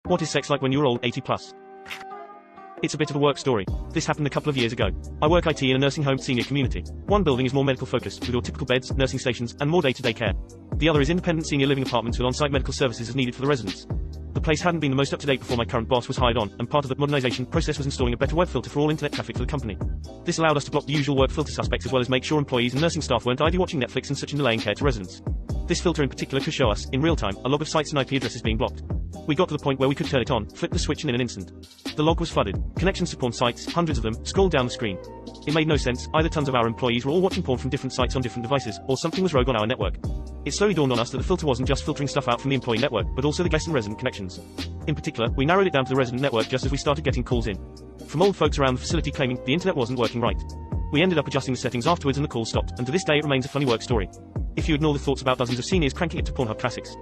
What is sex like when you're old, 80 plus? It's a bit of a work story. This happened a couple of years ago. I work IT in a nursing home senior community. One building is more medical focused, with your typical beds, nursing stations, and more day-to-day care. The other is independent senior living apartments with on-site medical services as needed for the residents. The place hadn't been the most up-to-date before my current boss was hired on, and part of the modernization process was installing a better web filter for all internet traffic for the company. This allowed us to block the usual work filter suspects as well as make sure employees and nursing staff weren't idly watching Netflix and such and delaying care to residents. This filter in particular could show us, in real time, a log of sites and IP addresses being blocked. We got to the point where we could turn it on, flip the switch and in an instant. The log was flooded. Connections to porn sites, hundreds of them, scrolled down the screen. It made no sense, either tons of our employees were all watching porn from different sites on different devices, or something was rogue on our network. It slowly dawned on us that the filter wasn't just filtering stuff out from the employee network, but also the guest and resident connections. In particular, we narrowed it down to the resident network just as we started getting calls in from old folks around the facility claiming the internet wasn't working right. We ended up adjusting the settings afterwards and the call stopped, and to this day it remains a funny work story. If you ignore the thoughts about dozens of seniors cranking it to Pornhub classics.